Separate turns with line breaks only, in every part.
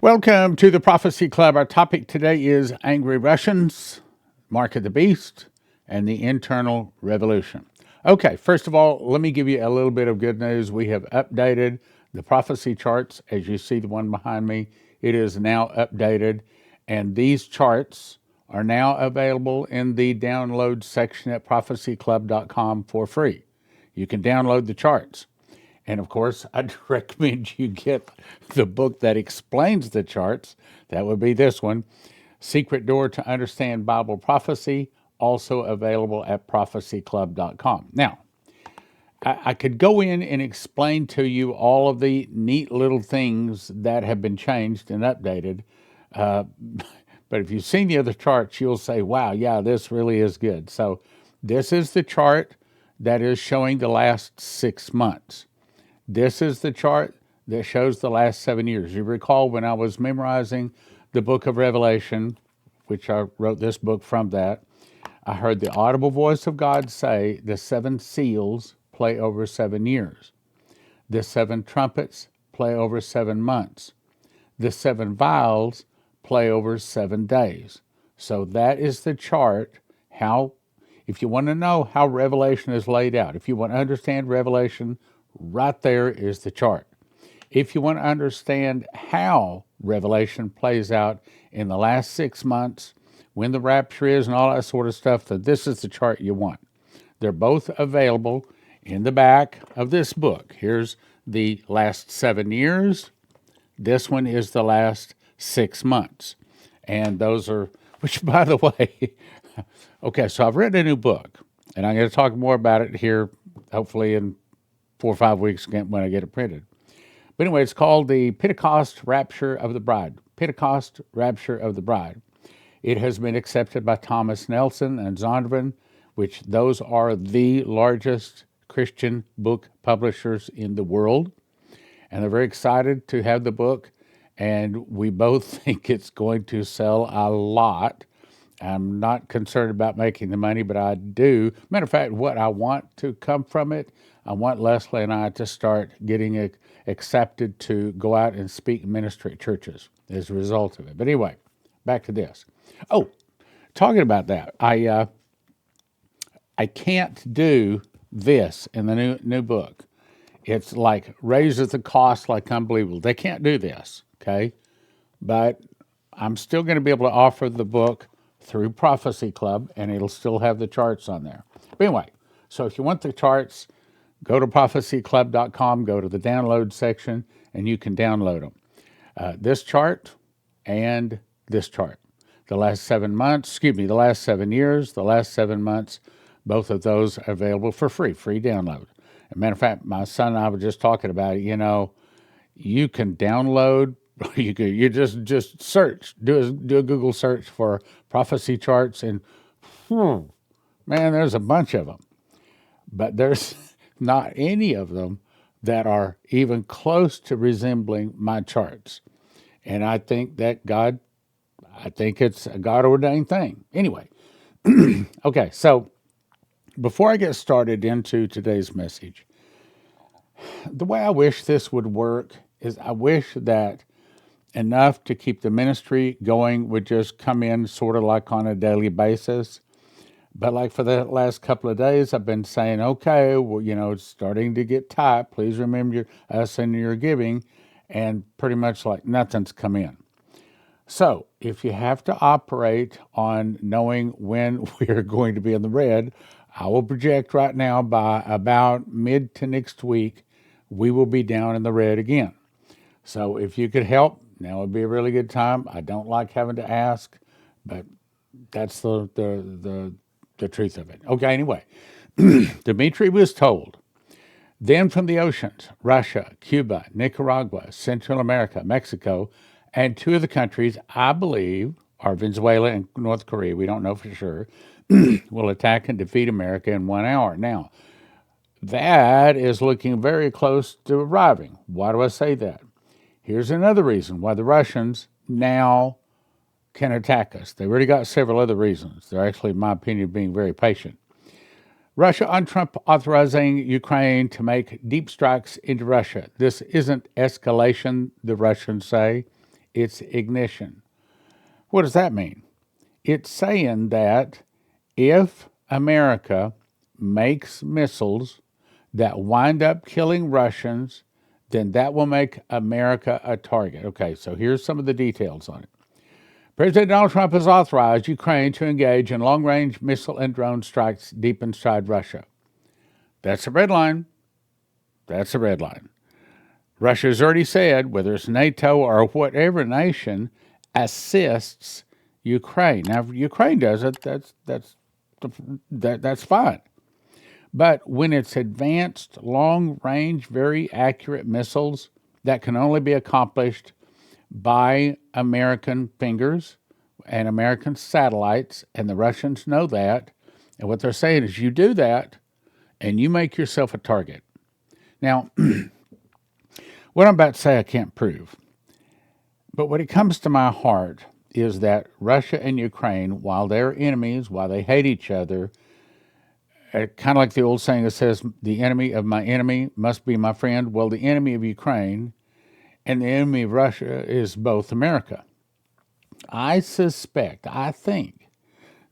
Welcome to the Prophecy Club. Our topic today is Angry Russians, Mark of the Beast, and the Internal Revolution. Okay, first of all, let me give you a little bit of good news. We have updated the prophecy charts. As you see the one behind me, it is now updated, and these charts are now available in the download section at prophecyclub.com for free. You can download the charts. And of course, I'd recommend you get the book that explains the charts. That would be this one, Secret Door to Understand Bible Prophecy, also available at prophecyclub.com. Now, I could go in and explain to you all of the neat little things that have been changed and updated. But if you've seen the other charts, you'll say, wow, yeah, this really is good. So this is the chart that is showing the last 6 months. This is the chart that shows the last 7 years. You recall when I was memorizing the book of Revelation, which I wrote this book from that, I heard the audible voice of God say the 7 seals play over 7 years. The 7 trumpets play over 7 months. The 7 vials play over 7 days. So that is the chart, if you want to know how Revelation is laid out, if you want to understand Revelation, right there is the chart. If you want to understand how Revelation plays out in the last 6 months, when the rapture is and all that sort of stuff, then this is the chart you want. They're both available in the back of this book. Here's the last 7 years. This one is the last 6 months. And those are, which by the way, okay, so I've written a new book, and I'm going to talk more about it here, hopefully in 4 or 5 weeks when I get it printed. But anyway, it's called the Pentecost Rapture of the Bride. Pentecost Rapture of the Bride. It has been accepted by Thomas Nelson and Zondervan, which those are the largest Christian book publishers in the world. And they're very excited to have the book, and we both think it's going to sell a lot. I'm not concerned about making the money, but I do. Matter of fact, what I want to come from it, I want Leslie and I to start getting accepted to go out and speak ministry at churches as a result of it. But anyway, back to this. Oh, talking about that, I can't do this in the new book. It's like raises the cost like unbelievable. They can't do this, okay? But I'm still going to be able to offer the book through Prophecy Club, and it'll still have the charts on there. But anyway, so if you want the charts, go to prophecyclub.com, go to the download section, and you can download them. This chart and this chart. The last 7 months, the last 7 years, the last 7 months, both of those are available for free download. As a matter of fact, my son and I were just talking about it. You can download, you just search, do a Google search for prophecy charts, and man, there's a bunch of them. But there's not any of them that are even close to resembling my charts. And I think that I think it's a God-ordained thing. Anyway, okay, so before I get started into today's message, the way I wish this would work is I wish that enough to keep the ministry going would just come in sort of like on a daily basis. But like for the last couple of days, I've been saying, okay, well, it's starting to get tight. Please remember us in your giving. And pretty much like nothing's come in. So if you have to operate on knowing when we're going to be in the red, I will project right now by about mid to next week, we will be down in the red again. So if you could help, now would be a really good time. I don't like having to ask, but that's the truth of it. Okay, anyway, Dmitry was told, then from the oceans, Russia, Cuba, Nicaragua, Central America, Mexico, and 2 of the countries, I believe, are Venezuela and North Korea, we don't know for sure, will attack and defeat America in 1 hour. Now, that is looking very close to arriving. Why do I say that? Here's another reason why the Russians now can attack us. They've already got several other reasons. They're actually, in my opinion, being very patient. Russia on Trump authorizing Ukraine to make deep strikes into Russia. This isn't escalation, the Russians say. its ignition. What does that mean? It's saying that if America makes missiles that wind up killing Russians, then that will make America a target. Okay, so here's some of the details on it. President Donald Trump has authorized Ukraine to engage in long-range missile and drone strikes deep inside Russia. That's a red line. That's a red line. Russia has already said, whether it's NATO or whatever nation assists Ukraine. Now, if Ukraine does it, that's fine. But when it's advanced, long-range, very accurate missiles that can only be accomplished by American fingers and American satellites, and the Russians know that, and what they're saying is you do that, and you make yourself a target. Now, what I'm about to say I can't prove, but what it comes to my heart is that Russia and Ukraine, while they're enemies, while they hate each other, kind of like the old saying that says, the enemy of my enemy must be my friend. Well, the enemy of Ukraine and the enemy of Russia is both America. I think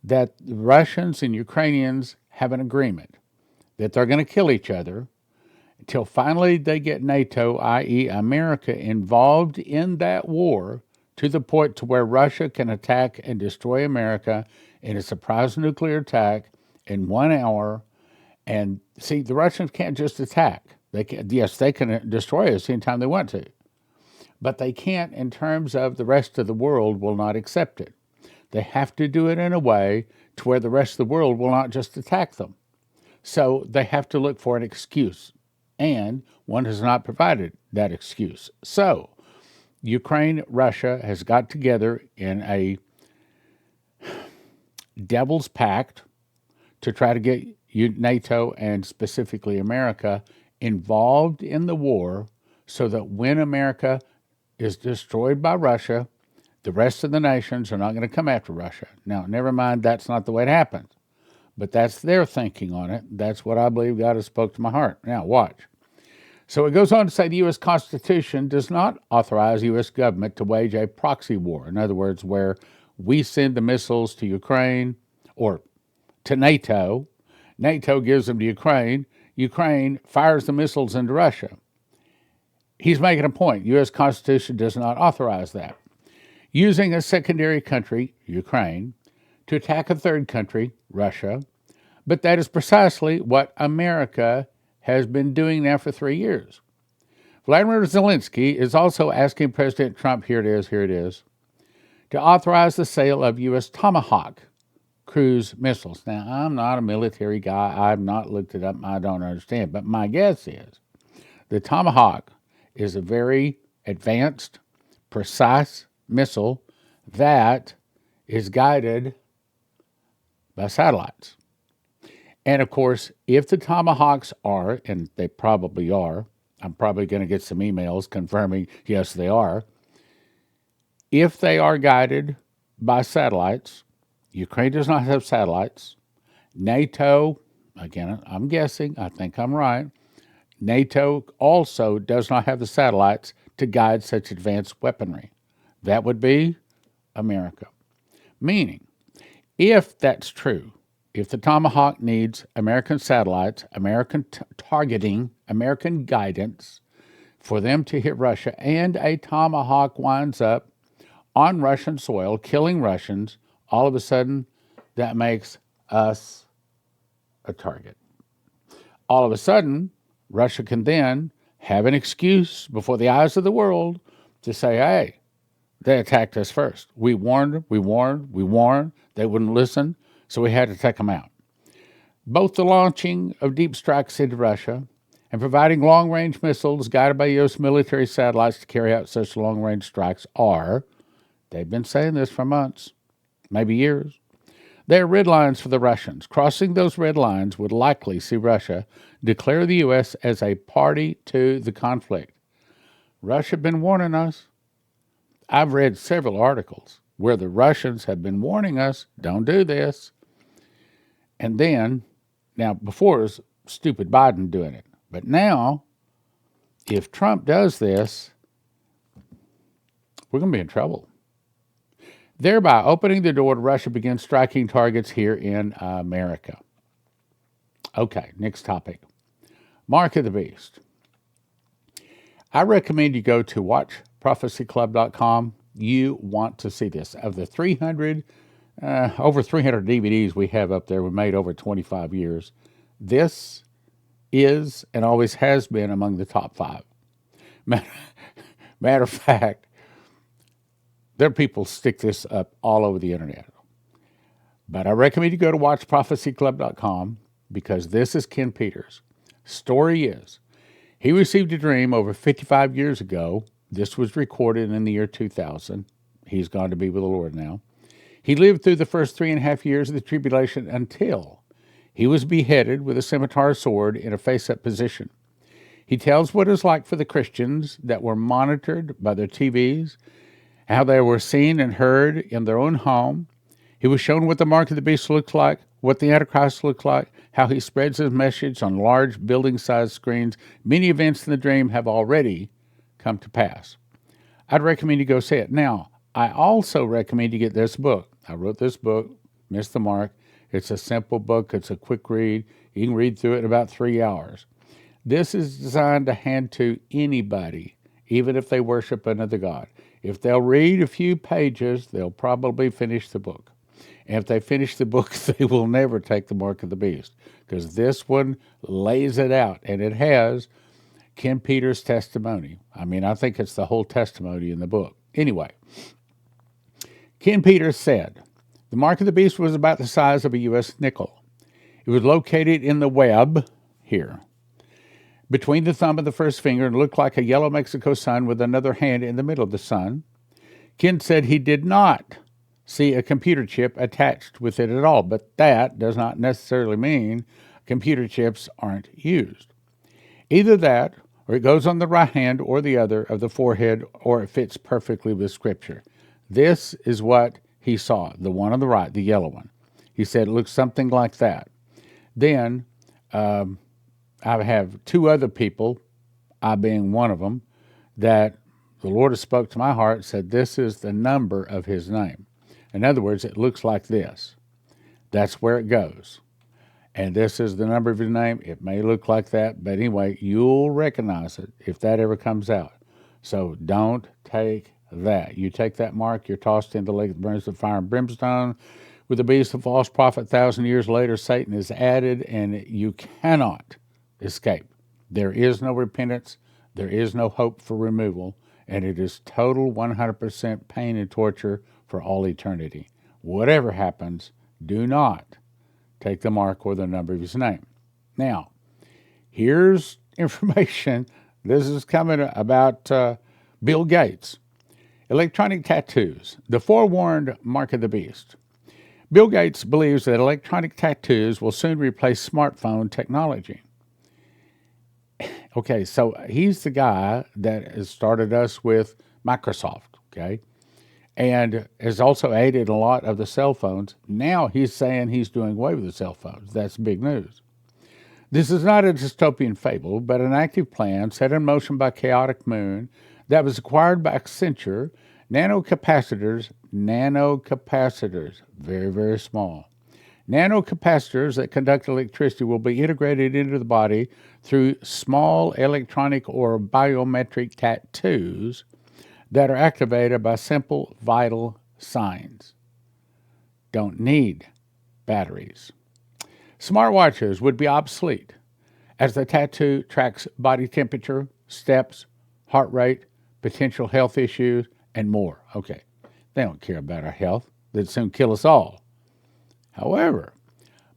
that the Russians and Ukrainians have an agreement that they're going to kill each other until finally they get NATO, i.e. America, involved in that war to the point to where Russia can attack and destroy America in a surprise nuclear attack in 1 hour. And see, the Russians can't just attack. They can destroy us anytime they want to. But they can't in terms of the rest of the world will not accept it. They have to do it in a way to where the rest of the world will not just attack them. So they have to look for an excuse. And one has not provided that excuse. So Ukraine, Russia has got together in a devil's pact to try to get NATO and specifically America involved in the war so that when America is destroyed by Russia, the rest of the nations are not going to come after Russia. Now, never mind, that's not the way it happens. But that's their thinking on it. That's what I believe God has spoke to my heart. Now, watch. So it goes on to say the U.S. Constitution does not authorize the U.S. government to wage a proxy war. In other words, where we send the missiles to Ukraine or to NATO, NATO gives them to Ukraine, Ukraine fires the missiles into Russia. He's making a point. U.S. Constitution does not authorize that. Using a secondary country, Ukraine, to attack a third country, Russia, but that is precisely what America has been doing now for 3 years. Vladimir Zelensky is also asking President Trump, here it is, to authorize the sale of U.S. Tomahawk cruise missiles. Now, I'm not a military guy. I've not looked it up. I don't understand. But my guess is the Tomahawk is a very advanced, precise missile that is guided by satellites. And of course, if the Tomahawks are, and they probably are, I'm probably going to get some emails confirming, yes, they are. If they are guided by satellites, Ukraine does not have satellites. NATO, again, I'm guessing, I think I'm right. NATO also does not have the satellites to guide such advanced weaponry. That would be America. Meaning, if that's true, if the Tomahawk needs American satellites, American targeting, American guidance for them to hit Russia, and a Tomahawk winds up on Russian soil, killing Russians, all of a sudden, that makes us a target. All of a sudden, Russia can then have an excuse before the eyes of the world to say, hey, they attacked us first. We warned. They wouldn't listen, so we had to take them out. Both the launching of deep strikes into Russia and providing long-range missiles guided by U.S. military satellites to carry out such long-range strikes are, they've been saying this for months, maybe years. They are red lines for the Russians. Crossing those red lines would likely see Russia declare the U.S. as a party to the conflict. Russia have been warning us. I've read several articles where the Russians have been warning us, don't do this. And then, now before it was stupid Biden doing it. But now, if Trump does this, we're going to be in trouble. Thereby opening the door to Russia begin striking targets here in America. Okay, next topic. Mark of the Beast. I recommend you go to watchprophecyclub.com. You want to see this. Of the over 300 DVDs we have up there, we made over 25 years. This is and always has been among the top 5. Matter of fact, there are people stick this up all over the internet. But I recommend you go to watchprophecyclub.com because this is Ken Peters. Story is, he received a dream over 55 years ago. This was recorded in the year 2000. He's gone to be with the Lord now. He lived through the first 3.5 years of the tribulation until he was beheaded with a scimitar sword in a face-up position. He tells what it was like for the Christians that were monitored by their TVs, how they were seen and heard in their own home. He was shown what the mark of the beast looks like, what the Antichrist looks like, how he spreads his message on large building-sized screens. Many events in the dream have already come to pass. I'd recommend you go see it. Now, I also recommend you get this book. I wrote this book, Miss the Mark. It's a simple book. It's a quick read. You can read through it in about 3 hours. This is designed to hand to anybody, even if they worship another god. If they'll read a few pages, they'll probably finish the book. And if they finish the book, they will never take the mark of the beast, because this one lays it out, and it has Ken Peters' testimony. I mean, I think it's the whole testimony in the book. Anyway, Ken Peters said, the mark of the beast was about the size of a U.S. nickel. It was located in the web here, between the thumb and the first finger, and looked like a yellow Mexico sun with another hand in the middle of the sun. Ken said he did not see a computer chip attached with it at all, but that does not necessarily mean computer chips aren't used. Either that, or it goes on the right hand or the other of the forehead, or it fits perfectly with Scripture. This is what he saw, the one on the right, the yellow one. He said it looks something like that. Then I have 2 other people, I being one of them, that the Lord has spoke to my heart, said this is the number of his name. In other words, it looks like this. That's where it goes. And this is the number of his name. It may look like that, but anyway, you'll recognize it if that ever comes out. So don't take that. You take that mark, you're tossed into the lake that burns with fire and brimstone. With the beast of false prophet, 1,000 years later, Satan is added, and you cannot escape. There is no repentance. There is no hope for removal, and it is total 100% pain and torture for all eternity. Whatever happens, do not take the mark or the number of his name. Now, here's information. This is coming about Bill Gates. Electronic tattoos, the forewarned mark of the beast. Bill Gates believes that electronic tattoos will soon replace smartphone technology. Okay, so he's the guy that has started us with Microsoft, okay, and has also aided a lot of the cell phones. Now he's saying he's doing away with the cell phones. That's big news. This is not a dystopian fable, but an active plan set in motion by Chaotic Moon that was acquired by Accenture. Nanocapacitors, very, very small. Nanocapacitors that conduct electricity will be integrated into the body through small electronic or biometric tattoos that are activated by simple vital signs. Don't need batteries. Smartwatches would be obsolete as the tattoo tracks body temperature, steps, heart rate, potential health issues, and more. Okay, they don't care about our health. They'd soon kill us all. However,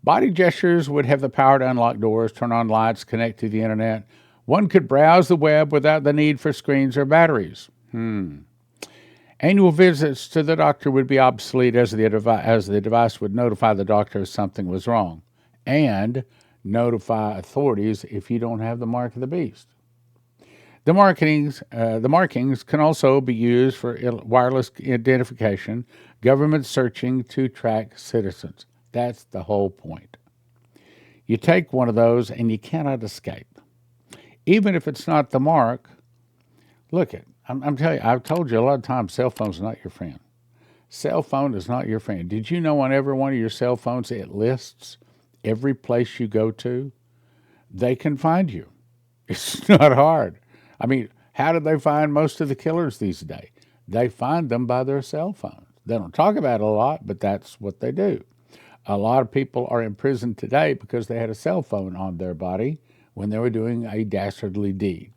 body gestures would have the power to unlock doors, turn on lights, connect to the internet. One could browse the web without the need for screens or batteries. Annual visits to the doctor would be obsolete as the device would notify the doctor if something was wrong and notify authorities if you don't have the mark of the beast. The markings can also be used for wireless identification, government searching to track citizens. That's the whole point. You take one of those and you cannot escape. Even if it's not the mark, look it. I'm telling you, I've told you a lot of times, cell phone's not your friend. Cell phone is not your friend. Did you know on every one of your cell phones it lists every place you go to? They can find you. It's not hard. I mean, how do they find most of the killers these days? They find them by their cell phones. They don't talk about it a lot, but that's what they do. A lot of people are in prison today because they had a cell phone on their body when they were doing a dastardly deed.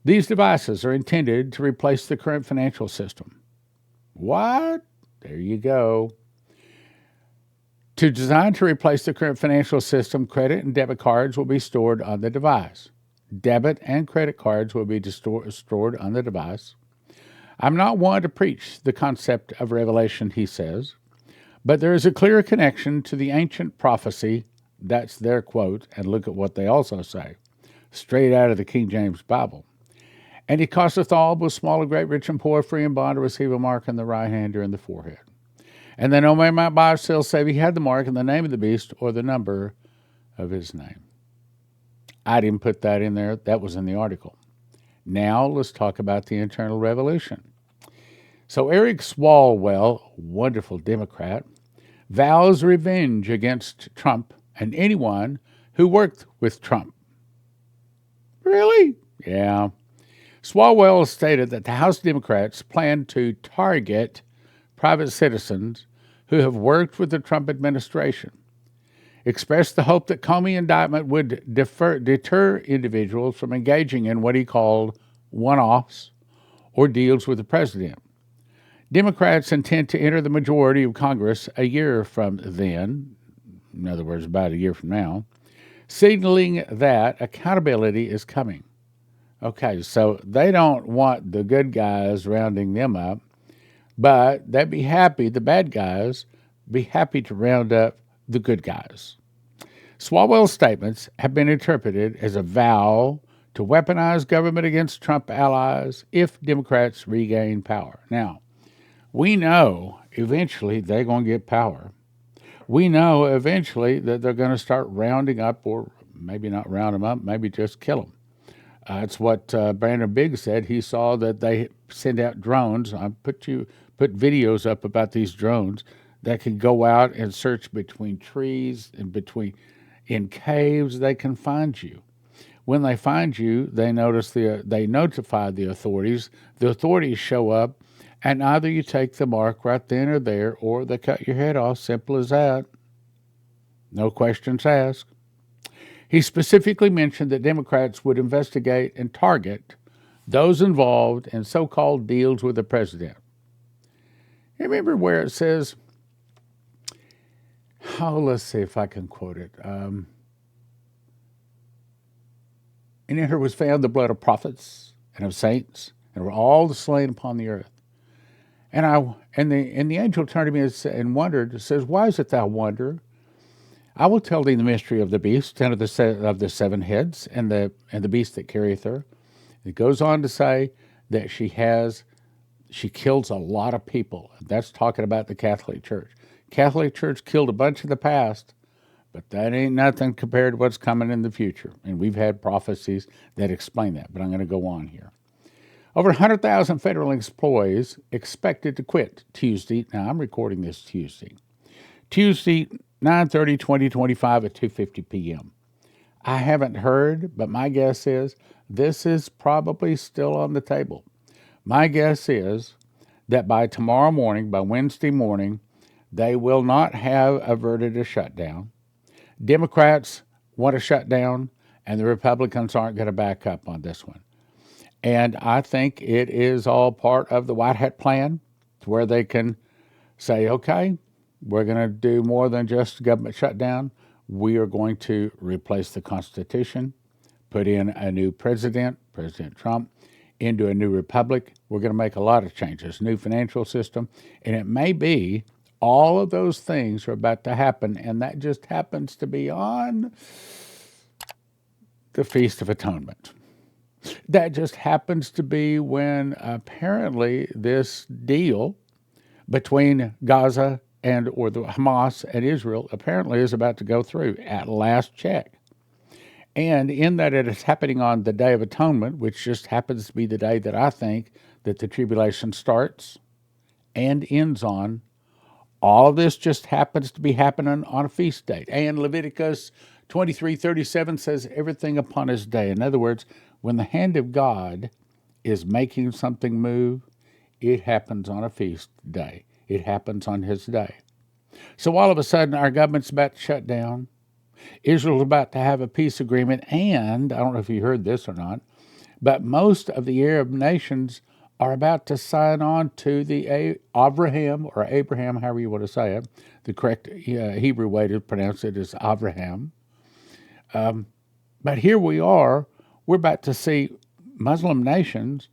These devices are intended to replace the current financial system. What? There you go. Designed to replace the current financial system, credit and debit cards will be stored on the device. Debit and credit cards will be stored on the device. I'm not one to preach the concept of revelation, he says, but there is a clear connection to the ancient prophecy. That's their quote, and look at what they also say, straight out of the King James Bible. And he casteth all, both small and great, rich and poor, free and bond, to receive a mark in the right hand or in the forehead. And then no man might buy or sell save he had the mark and the name of the beast or the number of his name. I didn't put that in there. That was in the article. Now let's talk about the internal revolution. So Eric Shalwell, wonderful Democrat, vows revenge against Trump and anyone who worked with Trump. Really? Yeah. Shalwell stated that the House Democrats plan to target private citizens who have worked with the Trump administration, expressed the hope that Comey indictment would deter individuals from engaging in what he called one-offs or deals with the president. Democrats intend to enter the majority of Congress a year from then, in other words, about a year from now, signaling that accountability is coming. Okay, so they don't want the good guys rounding them up, but they'd be happy, the bad guys, be happy to round up the good guys. Shalwell's statements have been interpreted as a vow to weaponize government against Trump allies if Democrats regain power. Now, we know eventually they're going to get power. We know eventually that they're going to start rounding up, or maybe not round them up, maybe just kill them. That's what Brandon Biggs said. He saw that they send out drones. I put videos up about these drones that can go out and search between trees and in caves. They can find you. When they find you, they notify the authorities. The authorities show up, and either you take the mark right then or there, or they cut your head off. Simple as that. No questions asked. He specifically mentioned that Democrats would investigate and target those involved in so-called deals with the president. You remember where it says, let's see if I can quote it. And in her was found the blood of prophets and of saints, and were all slain upon the earth. And the angel turned to me and wondered, says, why is it thou wonder? I will tell thee the mystery of the beast and of the seven heads and the beast that carrieth her. It goes on to say that she kills a lot of people. That's talking about the Catholic Church. Catholic Church killed a bunch in the past, but that ain't nothing compared to what's coming in the future. And we've had prophecies that explain that, but I'm going to go on here. Over 100,000 federal employees expected to quit Tuesday. Now, I'm recording this Tuesday, 9/30/2025 at 2:50 p.m. I haven't heard, but my guess is this is probably still on the table. My guess is that by tomorrow morning, by Wednesday morning, they will not have averted a shutdown. Democrats want a shutdown, and the Republicans aren't going to back up on this one. And I think it is all part of the White Hat plan, to where they can say, okay, we're going to do more than just government shutdown. We are going to replace the Constitution, put in a new president, President Trump, into a new republic. We're going to make a lot of changes, new financial system, and it may be all of those things are about to happen, and that just happens to be on the Feast of Atonement. That just happens to be when apparently this deal between Gaza or the Hamas and Israel apparently is about to go through at last check. And in that it is happening on the Day of Atonement, which just happens to be the day that I think that the tribulation starts and ends on. All of this just happens to be happening on a feast date. And Leviticus 23:37 says everything upon his day. In other words, when the hand of God is making something move, it happens on a feast day. It happens on his day. So all of a sudden, our government's about to shut down. Israel's about to have a peace agreement. And I don't know if you heard this or not, but most of the Arab nations are about to sign on to the Abraham, or Abraham, however you want to say it. The correct Hebrew way to pronounce it is Abraham. But here we are, we're about to see Muslim nations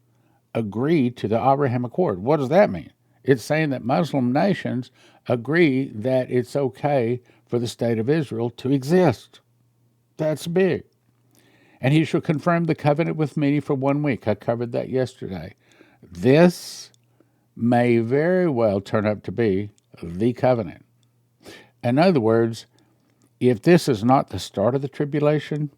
agree to the Abraham Accord. What does that mean? It's saying that Muslim nations agree that it's okay for the state of Israel to exist. That's big. And he shall confirm the covenant with me for 1 week. I covered that yesterday. This may very well turn up to be the covenant. In other words, if this is not the start of the tribulation,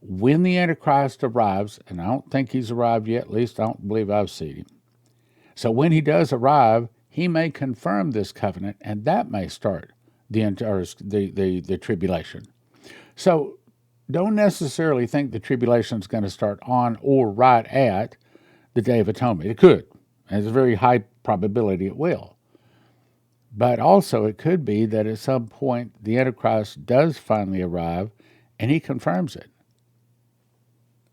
when the Antichrist arrives, and I don't think he's arrived yet, at least I don't believe I've seen him. So when he does arrive, he may confirm this covenant, and that may start the tribulation. So don't necessarily think the tribulation is going to start on or right at the Day of Atonement. It could. There's a very high probability it will. But also it could be that at some point the Antichrist does finally arrive and he confirms it.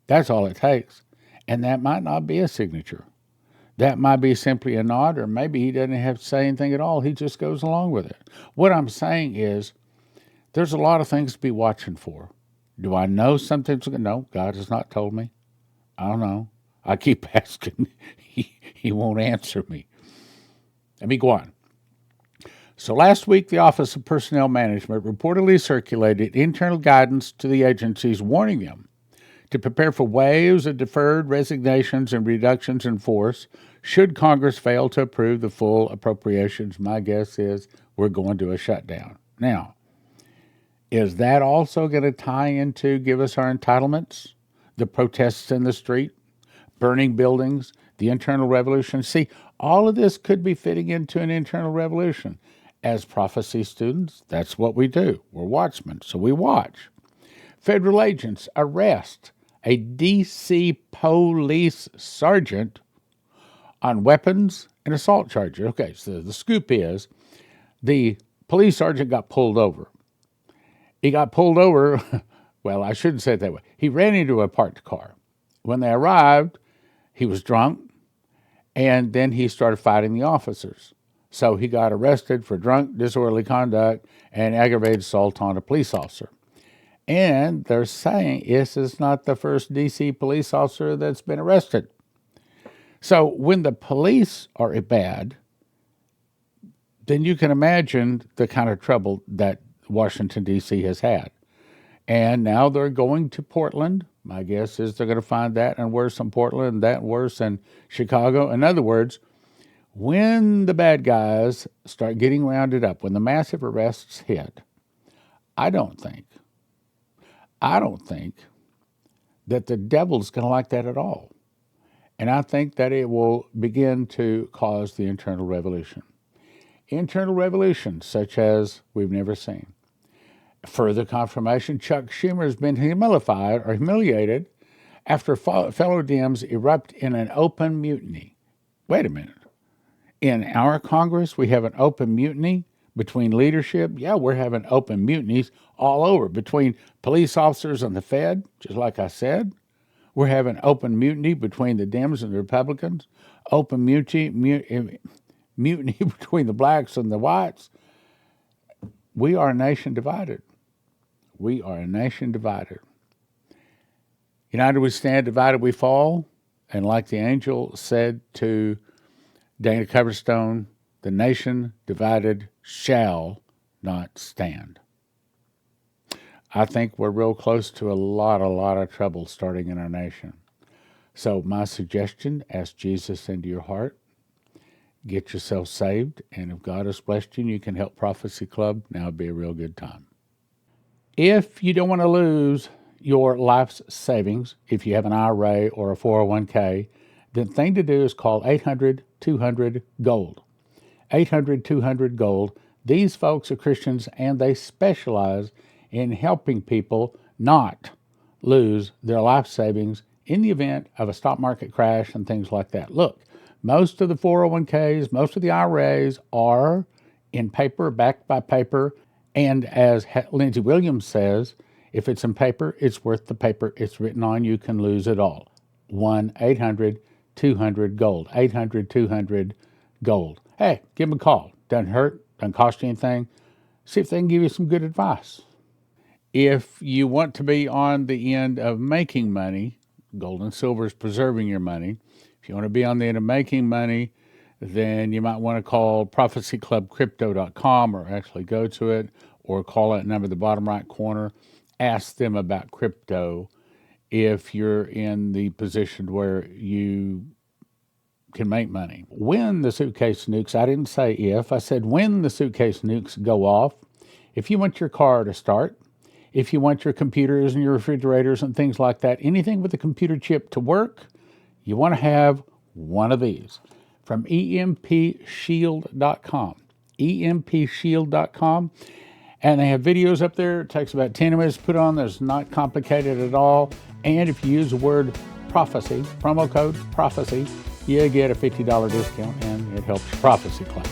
That's all it takes. And that might not be a signature. That might be simply a nod, or maybe he doesn't have to say anything at all. He just goes along with it. What I'm saying is there's a lot of things to be watching for. Do I know something's going to? No, God has not told me. I don't know. I keep asking. He won't answer me. Let me go on. So last week, the Office of Personnel Management reportedly circulated internal guidance to the agencies warning them to prepare for waves of deferred resignations and reductions in force should Congress fail to approve the full appropriations. My guess is we're going to a shutdown. Now, is that also going to tie into give us our entitlements, the protests in the street, burning buildings, the internal revolution? See, all of this could be fitting into an internal revolution. As prophecy students, that's what we do. We're watchmen, so we watch. Federal agents arrest a D.C. police sergeant on weapons and assault charges. Okay, so the scoop is the police sergeant got pulled over. He got pulled over, well, I shouldn't say it that way. He ran into a parked car. When they arrived, he was drunk, and then he started fighting the officers. So he got arrested for drunk, disorderly conduct, and aggravated assault on a police officer. And they're saying this is not the first D.C. police officer that's been arrested. So when the police are bad, then you can imagine the kind of trouble that Washington, D.C. has had. And now they're going to Portland. My guess is they're going to find that and worse in Portland, and that worse in Chicago. In other words, when the bad guys start getting rounded up, when the massive arrests hit, I don't think that the devil's going to like that at all. And I think that it will begin to cause the internal revolution. Internal revolutions such as we've never seen. Further confirmation, Chuck Schumer has been humiliated after fellow Dems erupt in an open mutiny. Wait a minute. In our Congress, we have an open mutiny between leadership. Yeah, we're having open mutinies all over between police officers and the Fed, just like I said. We're having open mutiny between the Dems and the Republicans, open mutiny between the blacks and the whites. We are a nation divided. We are a nation divided. United we stand, divided we fall. And like the angel said to Dana Coverstone, the nation divided shall not stand. I think we're real close to a lot of trouble starting in our nation. So my suggestion, ask Jesus into your heart. Get yourself saved. And if God has blessed you and you can help Prophecy Club, now would be a real good time. If you don't want to lose your life savings, if you have an IRA or a 401k, the thing to do is call 800-200-GOLD. 800-200-GOLD. These folks are Christians, and they specialize in helping people not lose their life savings in the event of a stock market crash and things like that. Look, most of the 401ks, most of the IRAs are in paper, backed by paper, and as Lindsey Williams says, if it's in paper, it's worth the paper it's written on. You can lose it all. 1-800-200-GOLD. 800-200-GOLD. Hey, give them a call. Doesn't hurt, doesn't cost you anything. See if they can give you some good advice. If you want to be on the end of making money, gold and silver is preserving your money. If you want to be on the end of making money, then you might want to call prophecyclubcrypto.com, or actually go to it, or call that number at the bottom right corner. Ask them about crypto if you're in the position where you can make money. When the suitcase nukes, I didn't say if, I said when the suitcase nukes go off, if you want your car to start, if you want your computers and your refrigerators and things like that, anything with a computer chip to work, you want to have one of these from EMPShield.com. EMPShield.com. And they have videos up there. It takes about 10 minutes to put on. It's not complicated at all. And if you use the word prophecy, promo code prophecy, you get a $50 discount, and it helps Prophecy Club.